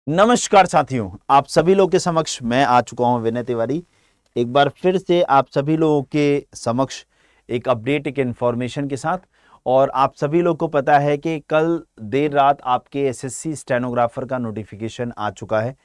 नमस्कार साथियों, आप सभी लोगों के समक्ष मैं आ चुका हूं विनय तिवारी। एक बार फिर से आप सभी लोगों के समक्ष एक अपडेट, एक इन्फॉर्मेशन के साथ। और आप सभी लोगों को पता है कि कल देर रात आपके एसएससी स्टेनोग्राफर का नोटिफिकेशन आ चुका है,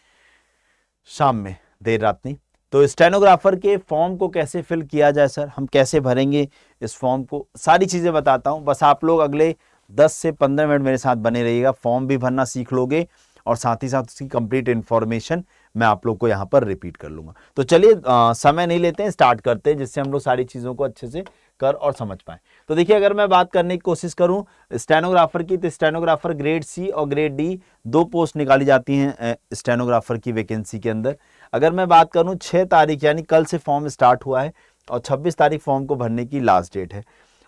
शाम में, देर रात नहीं। तो स्टेनोग्राफर के फॉर्म को कैसे फिल किया जाए सर, हम कैसे भरेंगे इस फॉर्म को, सारी चीज़ें बताता हूं। बस आप लोग अगले 10 से 15 मिनट मेरे साथ बने रहिएगा। फॉर्म भी भरना सीख लोगे और साथ ही साथ उसकी कंप्लीट इन्फॉर्मेशन मैं आप लोग को यहाँ पर रिपीट कर लूंगा। तो चलिए समय नहीं लेते हैं, स्टार्ट करते हैं, जिससे हम लोग सारी चीज़ों को अच्छे से कर और समझ पाए। तो देखिए, अगर मैं बात करने की कोशिश करूं स्टेनोग्राफर की, तो स्टेनोग्राफर ग्रेड सी और ग्रेड डी 2 पोस्ट निकाली जाती हैं स्टेनोग्राफर की वैकेंसी के अंदर। अगर मैं बात करूं 6 तारीख यानी कल से फॉर्म स्टार्ट हुआ है और 26 तारीख फॉर्म को भरने की लास्ट डेट है।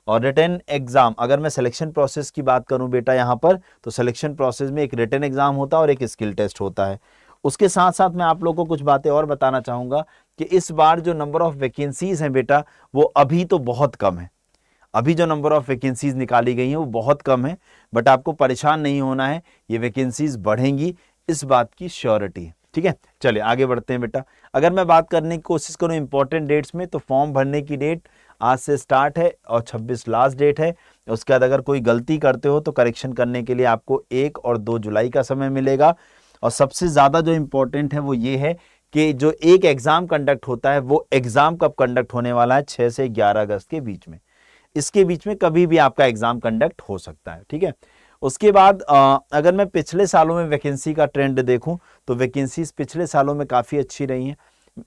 और रिटन एग्जाम, अगर मैं सिलेक्शन प्रोसेस की बात करूं बेटा यहाँ पर, तो सिलेक्शन प्रोसेस में एक रिटन एग्जाम होता है और एक स्किल टेस्ट होता है। उसके साथ साथ मैं आप लोगों को कुछ बातें और बताना चाहूंगा कि इस बार जो नंबर ऑफ वैकेंसीज हैं बेटा, वो अभी तो बहुत कम है। अभी जो नंबर ऑफ वैकेंसीज निकाली गई हैं वो बहुत कम है, बट आपको परेशान नहीं होना है, ये वैकेंसीज बढ़ेंगी, इस बात की श्योरिटी है। ठीक है, चलिए आगे बढ़ते हैं बेटा। अगर मैं बात करने की कोशिश करूं इंपॉर्टेंट डेट्स में, तो फॉर्म भरने की डेट आज से स्टार्ट है और 26 लास्ट डेट है। उसके बाद अगर कोई गलती करते हो तो करेक्शन करने के लिए आपको 1 और 2 जुलाई का समय मिलेगा। और सबसे ज़्यादा जो इम्पोर्टेंट है वो ये है कि जो एक एग्ज़ाम कंडक्ट होता है, वो एग्ज़ाम कब कंडक्ट होने वाला है, 6 से 11 अगस्त के बीच में। इसके बीच में कभी भी आपका एग्ज़ाम कंडक्ट हो सकता है। ठीक है, उसके बाद अगर मैं पिछले सालों में वैकेंसी का ट्रेंड देखूं तो वैकेंसीज पिछले सालों में काफ़ी अच्छी रही हैं।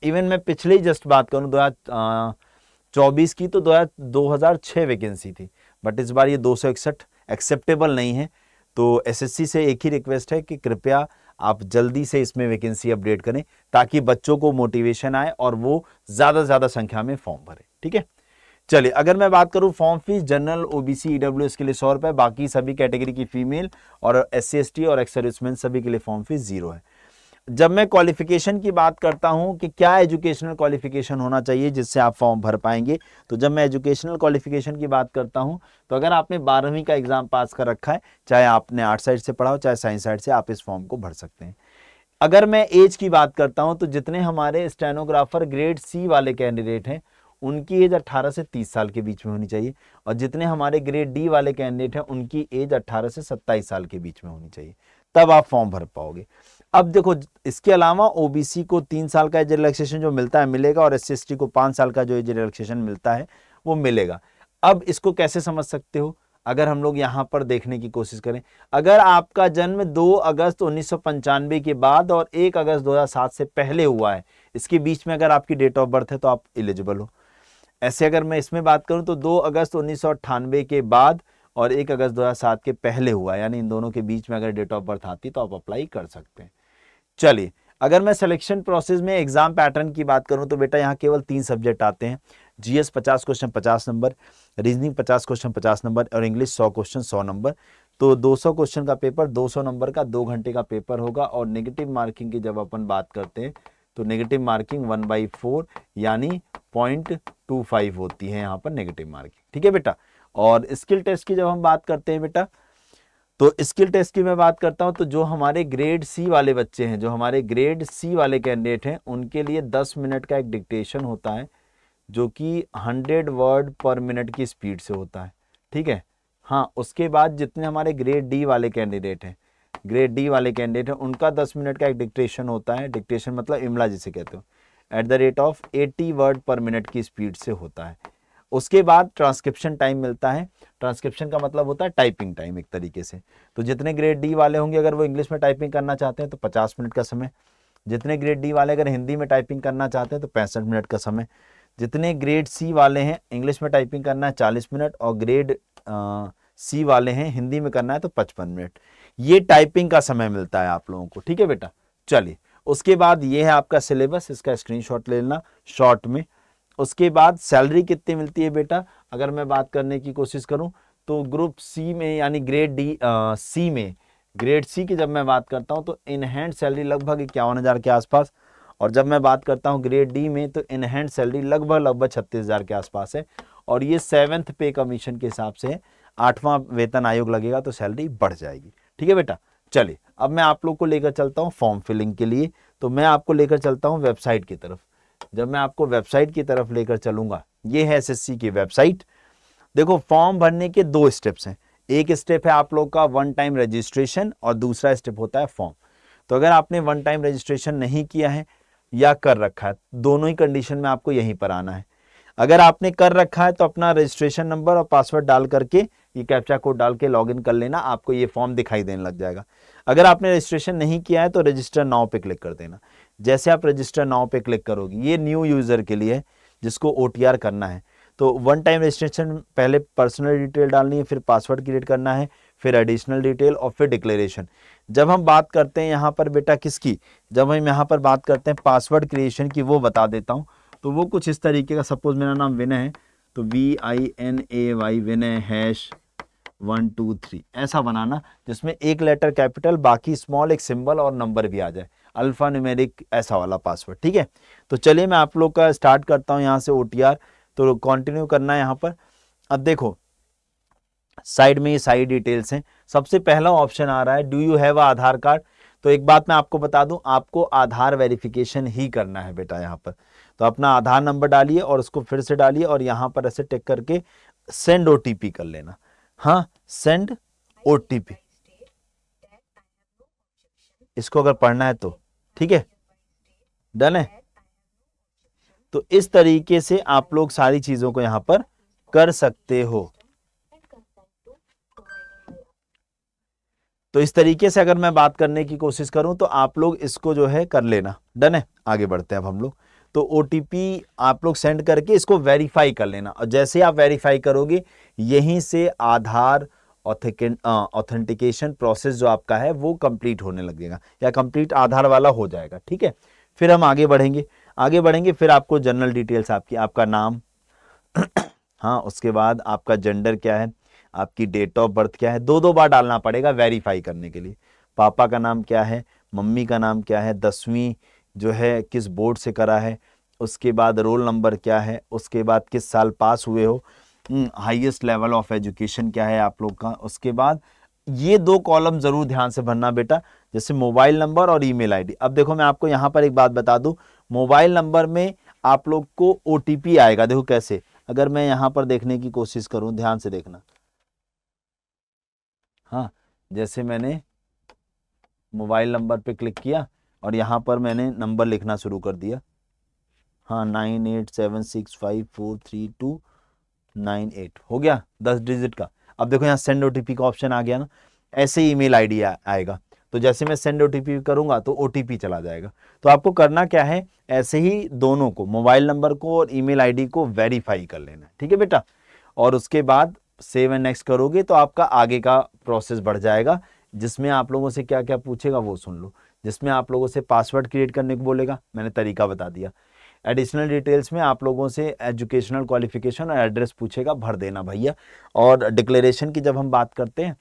इवन मैं पिछले ही जस्ट बात करूं 2024 की, तो 2006 वैकेंसी थी, बट इस बार ये 261 एक्सेप्टेबल नहीं है। तो एसएससी से एक ही रिक्वेस्ट है कि कृपया आप जल्दी से इसमें वैकेंसी अपडेट करें, ताकि बच्चों को मोटिवेशन आए और वो ज़्यादा से ज़्यादा संख्या में फॉर्म भरें। ठीक है, चलिए अगर मैं बात करूं form fees, general, OBC, EWS के लिए 100 रुपये, बाकी सभी कैटेगरी की फीमेल और एससी एसटी और एक्स सर्विसमैन सभी के लिए फॉर्म फीस 0 है। जब मैं क्वालिफिकेशन की बात करता हूं कि क्या एजुकेशनल क्वालिफिकेशन होना चाहिए जिससे आप फॉर्म भर पाएंगे, तो जब मैं एजुकेशनल क्वालिफिकेशन की बात करता हूं तो अगर आपने 12वीं का एग्जाम पास कर रखा है, चाहे आपने आर्ट साइड से पढ़ा हो चाहे साइंस साइड से, आप इस फॉर्म को भर सकते हैं। अगर मैं एज की बात करता हूं तो जितने हमारे स्टेनोग्राफर ग्रेड सी वाले कैंडिडेट हैं उनकी एज 18 से 30 साल के बीच में होनी चाहिए, और जितने हमारे ग्रेड डी वाले कैंडिडेट हैं उनकी एज 18 से 27 साल के बीच में होनी चाहिए, तब आप फॉर्म भर पाओगे। अब देखो, इसके अलावा ओबीसी को 3 साल का एज रिलैक्सेशन जो मिलता है मिलेगा, और एससी एसटी को 5 साल का जो एज रिलैक्सेशन मिलता है वो मिलेगा। अब इसको कैसे समझ सकते हो, अगर हम लोग यहाँ पर देखने की कोशिश करें, अगर आपका जन्म 2 अगस्त 1995 के बाद और 1 अगस्त 2007 से पहले हुआ है, इसके बीच में अगर आपकी डेट ऑफ बर्थ है तो आप एलिजिबल हो। ऐसे अगर मैं इसमें बात करूं तो 2 अगस्त 1998 के बाद और 1 अगस्त 2007 के पहले हुआ, यानी इन दोनों के बीच में अगर डेट ऑफ बर्थ आती तो आप अप्लाई कर सकते हैं। चलिए, अगर मैं सिलेक्शन प्रोसेस में एग्जाम पैटर्न की बात करूं तो बेटा यहाँ केवल 3 सब्जेक्ट आते हैं। GS 50 question 50 number, reasoning 50 question 50 number, और इंग्लिश 100 क्वेश्चन 100 नंबर। तो 200 क्वेश्चन का पेपर 200 नंबर का 2 घंटे का पेपर होगा। और नेगेटिव मार्किंग की जब अपन बात करते हैं तो नेगेटिव मार्किंग 1/4 यानी 0.25 होती है यहाँ पर नेगेटिव मार्किंग। ठीक है बेटा, और स्किल टेस्ट की जब हम बात करते हैं बेटा, तो स्किल टेस्ट की मैं बात करता हूं तो जो हमारे ग्रेड सी वाले बच्चे हैं, जो हमारे ग्रेड सी वाले कैंडिडेट हैं, उनके लिए 10 मिनट का एक डिक्टेशन होता है जो कि 100 वर्ड पर मिनट की स्पीड से होता है। ठीक है, हाँ, उसके बाद जितने हमारे ग्रेड डी वाले कैंडिडेट हैं, ग्रेड डी वाले कैंडिडेट हैं, उनका 10 मिनट का एक डिक्टेशन होता है। डिक्टेशन मतलब इमला जिसे कहते हो, @80 वर्ड पर मिनट की स्पीड से होता है। उसके बाद ट्रांसक्रिप्शन टाइम मिलता है। ट्रांसक्रिप्शन का मतलब होता है टाइपिंग टाइम एक तरीके से। तो जितने ग्रेड डी वाले होंगे अगर वो इंग्लिश में टाइपिंग करना चाहते हैं तो 50 मिनट का समय, जितने ग्रेड डी वाले अगर हिंदी में टाइपिंग करना चाहते हैं तो 65 मिनट का समय, जितने ग्रेड सी वाले हैं इंग्लिश में टाइपिंग करना है 40 मिनट, और ग्रेड सी वाले हैं हिंदी में करना है तो 55 मिनट। ये टाइपिंग का समय मिलता है आप लोगों को। ठीक है बेटा, चलिए उसके बाद ये है आपका सिलेबस, इसका स्क्रीनशॉट ले लेना शॉर्ट में। उसके बाद सैलरी कितनी मिलती है बेटा, अगर मैं बात करने की कोशिश करूं तो ग्रुप सी में यानी ग्रेड डी सी में, ग्रेड सी की जब मैं बात करता हूं तो इन हैंड सैलरी लगभग 51,000 के आसपास, और जब मैं बात करता हूं ग्रेड डी में तो इन हैंड सैलरी लगभग 36,000 के आसपास है। और ये 7th पे कमीशन के हिसाब से 8वां वेतन आयोग लगेगा तो सैलरी बढ़ जाएगी। ठीक है बेटा, चलिए अब मैं आप लोग को लेकर चलता हूँ फॉर्म फिलिंग के लिए। तो मैं आपको लेकर चलता हूँ वेबसाइट की तरफ। जब मैं आपको वेबसाइट की तरफ लेकर चलूंगा, ये है एसएससी की वेबसाइट। देखो फॉर्म भरने के 2 स्टेप्स हैं। एक स्टेप है आप लोग का वन टाइम रजिस्ट्रेशन और दूसरा स्टेप होता है फॉर्म। तो अगर आपने वन टाइम रजिस्ट्रेशन नहीं किया है या कर रखा है, दोनों ही कंडीशन में आपको यहीं पर आना है। अगर आपने कर रखा है तो अपना रजिस्ट्रेशन नंबर और पासवर्ड डाल करके ये कैप्चा कोड डाल के लॉगिन कर लेना, आपको ये फॉर्म दिखाई देने लग जाएगा। अगर आपने रजिस्ट्रेशन नहीं किया है तो रजिस्टर नाउ पे क्लिक कर देना। जैसे आप रजिस्टर नाउ पे क्लिक करोगे, ये न्यू यूजर के लिए जिसको OTR करना है। तो वन टाइम रजिस्ट्रेशन पहले पर्सनल डिटेल डालनी है, फिर पासवर्ड क्रिएट करना है, फिर एडिशनल डिटेल और फिर डिक्लेरेशन। जब हम बात करते हैं यहाँ पर बेटा किसकी, जब हम यहाँ पर बात करते हैं पासवर्ड क्रिएशन की, वो बता देता हूँ। तो वो कुछ इस तरीके का, सपोज मेरा नाम विनय है तो VINAY विनय #123 ऐसा बनाना, जिसमें एक लेटर कैपिटल बाकी स्मॉल, एक सिंबल और नंबर भी आ जाए, अल्फा न्यूमेरिक ऐसा वाला पासवर्ड। ठीक है, तो चलिए मैं आप लोग का स्टार्ट करता हूँ यहाँ से OTR। तो कंटिन्यू करना है यहाँ पर। अब देखो साइड में ये सारी डिटेल्स हैं। सबसे पहला ऑप्शन आ रहा है do you have Aadhaar card. तो एक बात मैं आपको बता दूं, आपको आधार वेरिफिकेशन ही करना है बेटा यहाँ पर। तो अपना आधार नंबर डालिए और उसको फिर से डालिए और यहाँ पर ऐसे टिक करके सेंड OTP कर लेना। हाँ, सेंड OTP, इसको अगर पढ़ना है तो ठीक है, डन है। तो इस तरीके से आप लोग सारी चीजों को यहाँ पर कर सकते हो। तो इस तरीके से अगर मैं बात करने की कोशिश करूं तो आप लोग इसको जो है कर लेना, डन है। आगे बढ़ते हैं अब हम लोग। तो OTP आप लोग सेंड करके इसको वेरीफाई कर लेना, और जैसे आप वेरीफाई करोगे यहीं से आधार ऑथेंटिकेशन प्रोसेस जो आपका है वो कंप्लीट होने लगेगा, या कंप्लीट आधार वाला हो जाएगा। ठीक है, फिर हम आगे बढ़ेंगे। फिर आपको जनरल डिटेल्स, आपका नाम हाँ, उसके बाद आपका जेंडर क्या है, आपकी डेट ऑफ बर्थ क्या है, 2 बार डालना पड़ेगा वेरीफाई करने के लिए। पापा का नाम क्या है, मम्मी का नाम क्या है, 10वीं जो है किस बोर्ड से करा है, उसके बाद रोल नंबर क्या है, उसके बाद किस साल पास हुए हो, हाईएस्ट लेवल ऑफ एजुकेशन क्या है आप लोग का। उसके बाद ये 2 कॉलम जरूर ध्यान से भरना बेटा, जैसे मोबाइल नंबर और ईमेल आईडी। अब देखो मैं आपको यहाँ पर एक बात बता दूं, मोबाइल नंबर में आप लोग को OTP आएगा। देखो कैसे, अगर मैं यहाँ पर देखने की कोशिश करूं, ध्यान से देखना। हाँ, जैसे मैंने मोबाइल नंबर पे क्लिक किया और यहाँ पर मैंने नंबर लिखना शुरू कर दिया। हाँ, 9876543298 हो गया, 10 डिजिट का। अब देखो यहाँ सेंड OTP का ऑप्शन आ गया ना, ऐसे ईमेल आईडी आएगा। तो जैसे मैं सेंड OTP करूंगा तो OTP चला जाएगा। तो आपको करना क्या है, ऐसे ही दोनों को, मोबाइल नंबर को और ईमेल आईडी को वेरीफाई कर लेना है। ठीक है बेटा, और उसके बाद सेव एंड नेक्स्ट करोगे तो आपका आगे का प्रोसेस बढ़ जाएगा, जिसमें आप लोगों से क्या क्या पूछेगा वो सुन लो। जिसमें आप लोगों से पासवर्ड क्रिएट करने को बोलेगा, मैंने तरीका बता दिया। एडिशनल डिटेल्स में आप लोगों से एजुकेशनल क्वालिफिकेशन और एड्रेस पूछेगा, भर देना भैया। और डिक्लेरेशन की जब हम बात करते हैं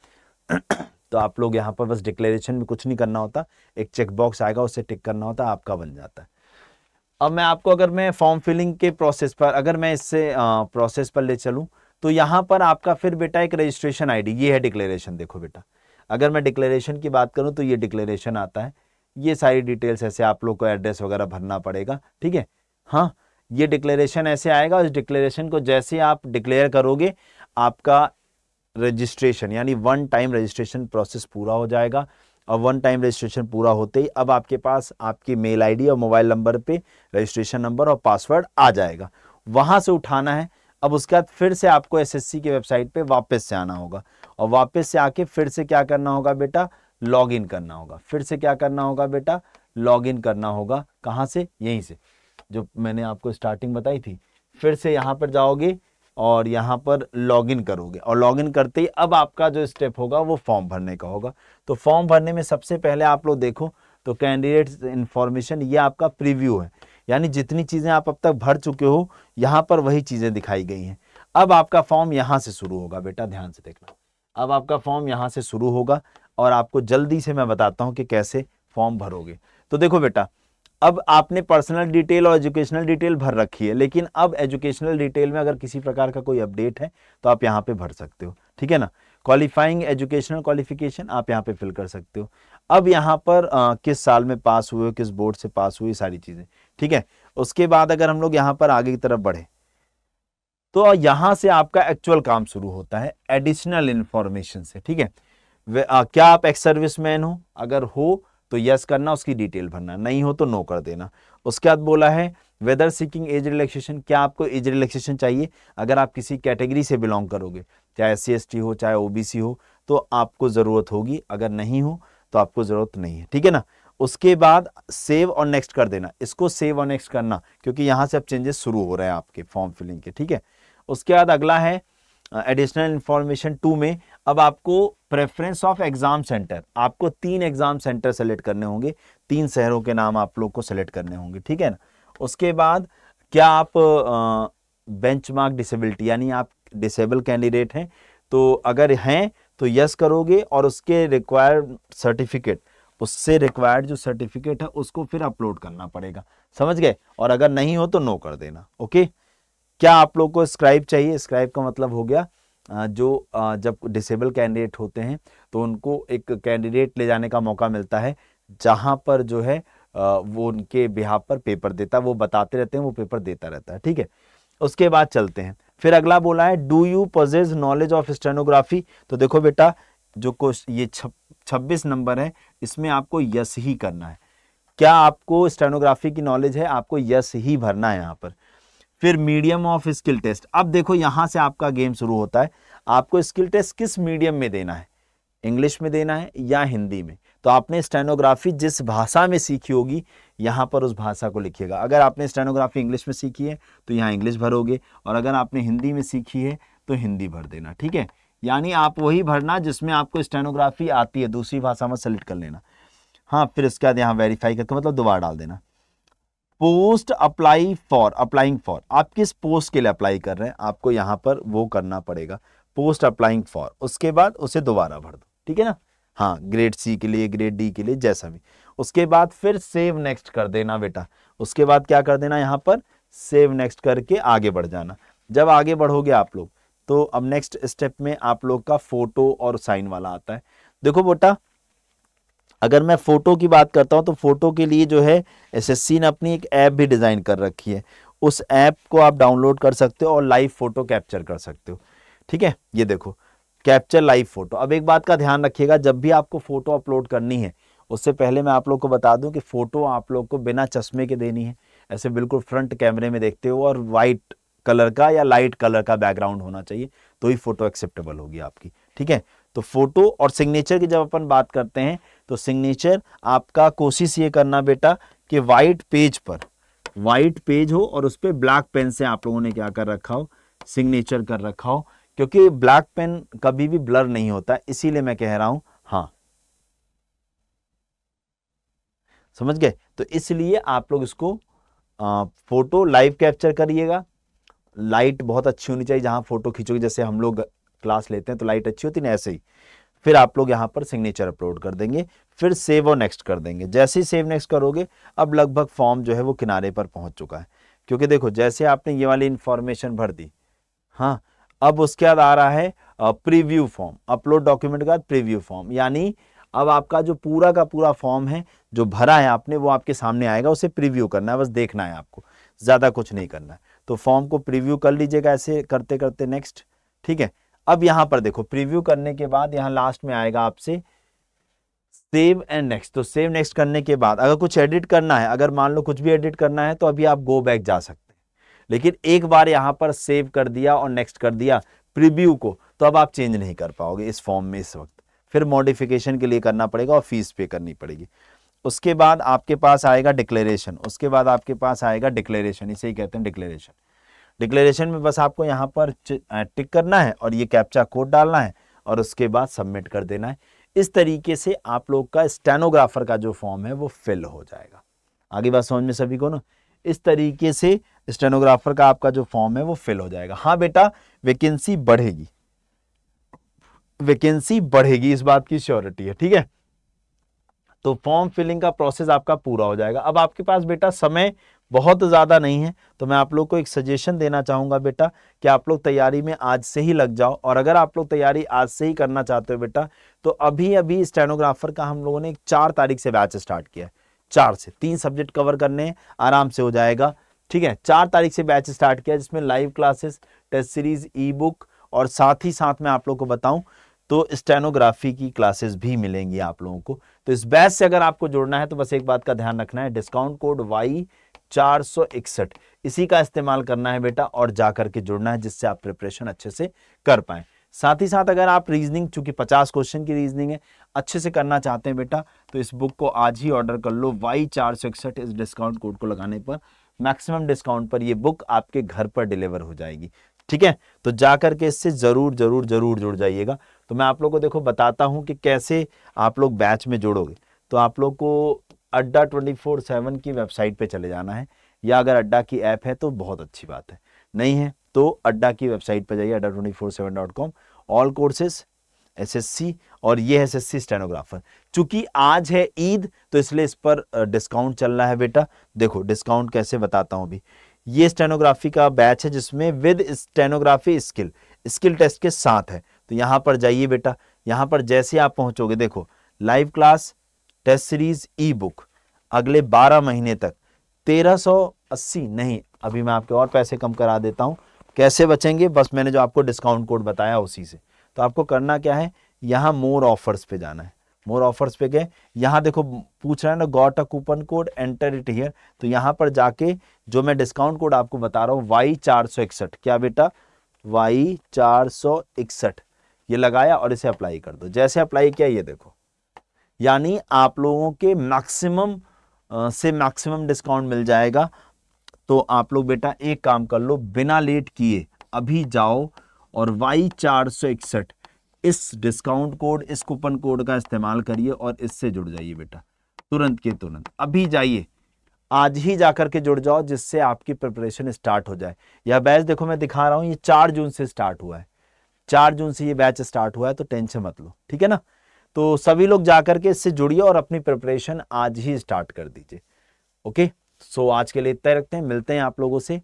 तो आप लोग यहाँ पर बस डिक्लेरेशन में कुछ नहीं करना होता, एक चेक बॉक्स आएगा उसे टिक करना होता है, आपका बन जाता है। अब मैं आपको, अगर मैं फॉर्म फिलिंग के प्रोसेस पर, अगर मैं इससे प्रोसेस पर ले चलूँ तो यहाँ पर आपका फिर बेटा एक रजिस्ट्रेशन ID, ये है डिक्लेरेशन। देखो बेटा, अगर मैं डिक्लेरेशन की बात करूँ तो ये डिक्लेरेशन आता है, ये सारी डिटेल्स ऐसे आप लोग को एड्रेस वगैरह भरना पड़ेगा। ठीक है, हाँ, ये डिक्लेरेशन ऐसे आएगा। इस डिक्लेरेशन को जैसे आप डिक्लेयर करोगे, आपका रजिस्ट्रेशन यानी वन टाइम रजिस्ट्रेशन प्रोसेस पूरा हो जाएगा। और वन टाइम रजिस्ट्रेशन पूरा होते ही अब आपके पास आपकी मेल आईडी और मोबाइल नंबर पे रजिस्ट्रेशन नंबर और पासवर्ड आ जाएगा, वहां से उठाना है। अब उसके बाद फिर से आपको एसएससी की वेबसाइट पे वापस से आना होगा, और वापस से आके फिर से क्या करना होगा बेटा, लॉग इन करना होगा। फिर से क्या करना होगा बेटा, लॉग इन करना होगा। कहाँ से, यहीं से जो मैंने आपको स्टार्टिंग बताई थी। फिर से यहाँ पर जाओगे और यहाँ पर लॉगिन करोगे, और लॉगिन करते ही अब आपका जो स्टेप होगा वो फॉर्म भरने का होगा। तो फॉर्म भरने में सबसे पहले आप लोग देखो तो कैंडिडेट इन्फॉर्मेशन, ये आपका प्रीव्यू है, यानी जितनी चीज़ें आप अब तक भर चुके हो यहाँ पर वही चीज़ें दिखाई गई हैं। अब आपका फॉर्म यहाँ से शुरू होगा बेटा, ध्यान से देखना। अब आपका फॉर्म यहाँ से शुरू होगा और आपको जल्दी से मैं बताता हूँ कि कैसे फॉर्म भरोगे। तो देखो बेटा, अब आपने पर्सनल डिटेल और एजुकेशनल डिटेल भर रखी है, लेकिन अब एजुकेशनल डिटेल में अगर किसी प्रकार का कोई अपडेट है तो आप यहाँ पे भर सकते हो, ठीक है ना। क्वालिफाइंग एजुकेशनल क्वालिफिकेशन आप यहाँ पे फिल कर सकते हो। अब यहाँ पर किस साल में पास हुए हो, किस बोर्ड से पास हुई, सारी चीजें, ठीक है। उसके बाद अगर हम लोग यहाँ पर आगे की तरफ बढ़े तो यहाँ से आपका एक्चुअल काम शुरू होता है एडिशनल इंफॉर्मेशन से, ठीक है। क्या आप एक्स सर्विसमैन हो, अगर हो तो यस करना, उसकी डिटेल भरना, नहीं हो तो नो कर देना। उसके बाद बोला है वेदर सीकिंग एज रिलैक्सेशन, क्या आपको एज रिलैक्सेशन चाहिए, अगर आप किसी कैटेगरी से बिलोंग करोगे, चाहे SC ST हो चाहे OBC हो, तो आपको जरूरत होगी, अगर नहीं हो तो आपको जरूरत नहीं है, ठीक है ना। उसके बाद सेव और नेक्स्ट कर देना, इसको सेव और नेक्स्ट करना क्योंकि यहां से अब चेंजेस शुरू हो रहे हैं आपके फॉर्म फिलिंग के, ठीक है। उसके बाद अगला है एडिशनल इंफॉर्मेशन 2 में अब आपको प्रेफरेंस ऑफ एग्जाम सेंटर, आपको 3 एग्जाम सेंटर सेलेक्ट करने होंगे, 3 शहरों के नाम आप लोग को सेलेक्ट करने होंगे, ठीक है ना। उसके बाद क्या आप बेंचमार्क डिसेबिलिटी यानी आप डिसेबल कैंडिडेट हैं, तो अगर हैं तो यस करोगे और उसके रिक्वायर्ड सर्टिफिकेट, उससे रिक्वायर्ड जो सर्टिफिकेट है उसको फिर अपलोड करना पड़ेगा, समझ गए। और अगर नहीं हो तो नो कर देना, ओके। क्या आप लोग को स्क्राइब चाहिए, स्क्राइब का मतलब हो गया जो जब डिसेबल कैंडिडेट होते हैं तो उनको एक कैंडिडेट ले जाने का मौका मिलता है जहां पर जो है वो उनके बिहाफ पर पेपर देता है, वो बताते रहते हैं, वो पेपर देता रहता है, ठीक है। उसके बाद चलते हैं, फिर अगला बोला है do you possess knowledge of stenography. तो देखो बेटा जो ये 26 नंबर है इसमें आपको यस ही करना है, क्या आपको स्टेनोग्राफी की नॉलेज है, आपको यस ही भरना है यहाँ पर। फिर मीडियम ऑफ स्किल टेस्ट, अब देखो यहां से आपका गेम शुरू होता है, आपको स्किल टेस्ट किस मीडियम में देना है, इंग्लिश में देना है या हिंदी में। तो आपने स्टेनोग्राफी जिस भाषा में सीखी होगी यहां पर उस भाषा को लिखिएगा, अगर आपने स्टेनोग्राफी इंग्लिश में सीखी है तो यहाँ इंग्लिश भरोगे, और अगर आपने हिंदी में सीखी है तो हिंदी भर देना, ठीक है। यानी आप वही भरना जिसमें आपको स्टेनोग्राफी आती है, दूसरी भाषा में सेलेक्ट कर लेना। हाँ, फिर उसके बाद यहाँ वेरीफाई करके मतलब दोबारा डाल देना। Post apply for, applying for, आप किस पोस्ट के लिए अप्लाई कर रहे हैं आपको यहाँ पर वो करना पड़ेगा, पोस्ट अप्लाइंग फॉर, उसके बाद उसे दोबारा भर दो, ठीक है ना। हाँ, ग्रेड C के लिए, ग्रेड D के लिए, जैसा भी। उसके बाद फिर सेव नेक्स्ट कर देना बेटा, उसके बाद क्या कर देना यहाँ पर सेव नेक्स्ट करके आगे बढ़ जाना। जब आगे बढ़ोगे आप लोग तो अब नेक्स्ट स्टेप में आप लोग का फोटो और साइन वाला आता है। देखो बेटा अगर मैं फोटो की बात करता हूं तो फोटो के लिए जो है SSC ने अपनी एक ऐप भी डिजाइन कर रखी है, उस ऐप को आप डाउनलोड कर सकते हो और लाइव फोटो कैप्चर कर सकते हो, ठीक है। ये देखो कैप्चर लाइव फोटो। अब एक बात का ध्यान रखिएगा, जब भी आपको फोटो अपलोड करनी है उससे पहले मैं आप लोग को बता दूं कि फोटो आप लोग को बिना चश्मे के देनी है, ऐसे बिल्कुल फ्रंट कैमरे में देखते हो, और व्हाइट कलर का या लाइट कलर का बैकग्राउंड होना चाहिए तो ही फोटो एक्सेप्टेबल होगी आपकी, ठीक है। तो फोटो और सिग्नेचर की जब अपन बात करते हैं तो सिग्नेचर आपका कोशिश ये करना बेटा कि व्हाइट पेज पर, व्हाइट पेज हो और उस पर ब्लैक पेन से आप लोगों ने क्या कर रखा हो, सिग्नेचर कर रखा हो, क्योंकि ब्लैक पेन कभी भी ब्लर नहीं होता, इसीलिए मैं कह रहा हूं। हाँ समझ गए, तो इसलिए आप लोग इसको फोटो लाइव कैप्चर करिएगा, लाइट बहुत अच्छी होनी चाहिए जहां फोटो खींचोगे, जैसे हम लोग क्लास लेते हैं तो लाइट अच्छी होती है ना, ऐसे ही। फिर आप लोग यहाँ पर सिग्नेचर अपलोड कर देंगे, फिर सेव और नेक्स्ट कर देंगे। जैसे ही सेव नेक्स्ट करोगे अब लगभग फॉर्म जो है वो किनारे पर पहुंच चुका है, क्योंकि देखो जैसे आपने ये वाली इंफॉर्मेशन भर दी, हाँ, अब उसके बाद आ रहा है प्रीव्यू फॉर्म, अपलोड डॉक्यूमेंट के बाद प्रीव्यू फॉर्म, यानी अब आपका जो पूरा का पूरा फॉर्म है जो भरा है आपने वो आपके सामने आएगा, उसे प्रीव्यू करना है, बस देखना है आपको, ज्यादा कुछ नहीं करना है। तो फॉर्म को प्रीव्यू कर लीजिएगा ऐसे करते करते नेक्स्ट, ठीक है। अब यहां पर देखो प्रीव्यू करने के बाद यहां लास्ट में आएगा आपसे सेव एंड नेक्स्ट। तो सेव नेक्स्ट करने के बाद अगर कुछ एडिट करना है, अगर मान लो कुछ भी एडिट करना है तो अभी आप गो बैक जा सकते हैं, लेकिन एक बार यहां पर सेव कर दिया और नेक्स्ट कर दिया प्रीव्यू को तो अब आप चेंज नहीं कर पाओगे इस फॉर्म में इस वक्त, फिर मॉडिफिकेशन के लिए करना पड़ेगा और फीस पे करनी पड़ेगी। उसके बाद आपके पास आएगा डिक्लेरेशन, उसके बाद आपके पास आएगा डिक्लेरेशन, इसे ही कहते हैं डिक्लेरेशन। डिक्लेरेशन में बस आपको यहाँ पर टिक करना है और ये कैप्चा कोड डालना है और उसके बाद सबमिट कर देना है। इस तरीके से आप लोग का स्टेनोग्राफर का जो फॉर्म है वो फिल हो जाएगा। आगे बात समझ में सभी को ना, इस तरीके से स्टेनोग्राफर का आपका जो फॉर्म है वो फिल हो जाएगा। हाँ बेटा वैकेंसी बढ़ेगी, वैकेंसी बढ़ेगी, इस बात की श्योरिटी है, ठीक है। तो फॉर्म फिलिंग का प्रोसेस आपका पूरा हो जाएगा। अब आपके पास बेटा समय बहुत ज़्यादा नहीं है, तो मैं आप लोग को एक सजेशन देना चाहूँगा बेटा कि आप लोग तैयारी में आज से ही लग जाओ। और अगर आप लोग तैयारी आज से ही करना चाहते हो बेटा, तो अभी अभी स्टेनोग्राफर का हम लोगों ने 4 तारीख से बैच स्टार्ट किया है। 4 से 3 सब्जेक्ट कवर करने आराम से हो जाएगा, ठीक है। 4 तारीख से बैच स्टार्ट किया, जिसमें live classes, test series, ebook और साथ ही साथ मैं आप लोग को बताऊं तो स्टेनोग्राफी की क्लासेस भी मिलेंगी आप लोगों को। तो इस बैच से अगर आपको जुड़ना है तो बस एक बात का ध्यान रखना है, डिस्काउंट कोड Y461 इसी का इस्तेमाल करना है बेटा और जाकर के जुड़ना है, जिससे आप प्रिपरेशन अच्छे से कर पाएं। साथ ही साथ अगर आप रीजनिंग, चूंकि 50 क्वेश्चन की रीजनिंग है, अच्छे से करना चाहते हैं बेटा, तो इस बुक को आज ही ऑर्डर कर लो। Y461 इस डिस्काउंट कोड को लगाने पर, मैक्सिमम डिस्काउंट पर ये बुक आपके घर पर डिलीवर हो जाएगी, ठीक है। तो जाकर के इससे जरूर जरूर जरूर जुड़ जाइएगा। तो मैं आप लोग को देखो बताता हूं कि कैसे आप लोग बैच में जुड़ोगे। तो आप लोग को अड्डा 24/7 की वेबसाइट पे चले जाना है, या अगर अड्डा की ऐप है तो बहुत अच्छी बात है, नहीं है तो अड्डा की वेबसाइट पे जाइए, adda247.com। ऑल कोर्सेज एसएससी, और ये है एसएससी स्टेनोग्राफर। चूंकि आज है ईद तो इसलिए इस पर डिस्काउंट चल रहा है बेटा। देखो डिस्काउंट कैसे बताता हूं अभी। ये स्टेनोग्राफी का बैच है जिसमें विद स्टेनोग्राफी स्किल टेस्ट के साथ है। तो यहां पर जाइए बेटा, यहां पर जैसे आप पहुंचोगे, देखो live class, test series, ebook अगले 12 महीने तक 1380 नहीं, अभी मैं आपके और पैसे कम करा देता हूं। कैसे बचेंगे, बस मैंने जो आपको डिस्काउंट कोड बताया उसी से। तो आपको करना क्या है, यहाँ मोर ऑफर्स पे जाना है। मोर ऑफर्स पे गए, यहाँ देखो पूछ रहा है ना got a coupon code, enter it here. तो यहाँ पर जाके जो मैं डिस्काउंट कोड आपको बता रहा हूँ Y461, क्या बेटा Y461 ये लगाया और इसे अप्लाई कर दो। जैसे अप्लाई किया ये देखो, यानी आप लोगों के मैक्सिमम से मैक्सिमम डिस्काउंट मिल जाएगा। तो आप लोग बेटा एक काम कर लो, बिना लेट किए अभी जाओ और Y461 इस डिस्काउंट कोड, इस कूपन कोड का इस्तेमाल करिए और इससे जुड़ जाइए बेटा, तुरंत के तुरंत। अभी जाइए, आज ही जाकर के जुड़ जाओ, जिससे आपकी प्रिपरेशन स्टार्ट हो जाए। यह बैच देखो मैं दिखा रहा हूं, ये 4 जून से स्टार्ट हुआ है। 4 जून से ये बैच स्टार्ट हुआ है, तो टेंशन मत लो, ठीक है ना। तो सभी लोग जाकर के इससे जुड़िए और अपनी प्रिपरेशन आज ही स्टार्ट कर दीजिए। ओके, सो आज के लिए इतना ही रखते हैं, मिलते हैं आप लोगों से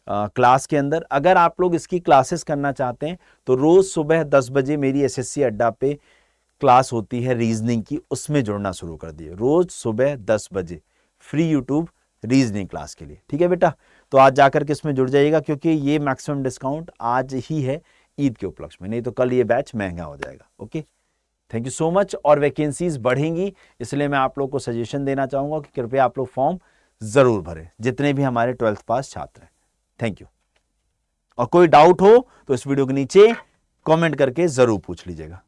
क्लास के अंदर। अगर आप लोग इसकी क्लासेस करना चाहते हैं तो रोज सुबह 10 बजे मेरी एसएससी अड्डा पे क्लास होती है रीजनिंग की, उसमें जुड़ना शुरू कर दिए। रोज सुबह 10 बजे फ्री यूट्यूब रीजनिंग क्लास के लिए, ठीक है बेटा। तो आज जाकर के इसमें जुड़ जाइएगा, क्योंकि ये मैक्सिमम डिस्काउंट आज ही है ईद के उपलक्ष्य में, नहीं तो कल ये बैच महंगा हो जाएगा। Okay, thank you so much. और वैकेंसीज बढ़ेंगी, इसलिए मैं आप लोग को सजेशन देना चाहूंगा कि कृपया आप लोग फॉर्म जरूर भरें, जितने भी हमारे 12th पास छात्र हैं। Thank you. और कोई डाउट हो तो इस वीडियो के नीचे कमेंट करके जरूर पूछ लीजिएगा।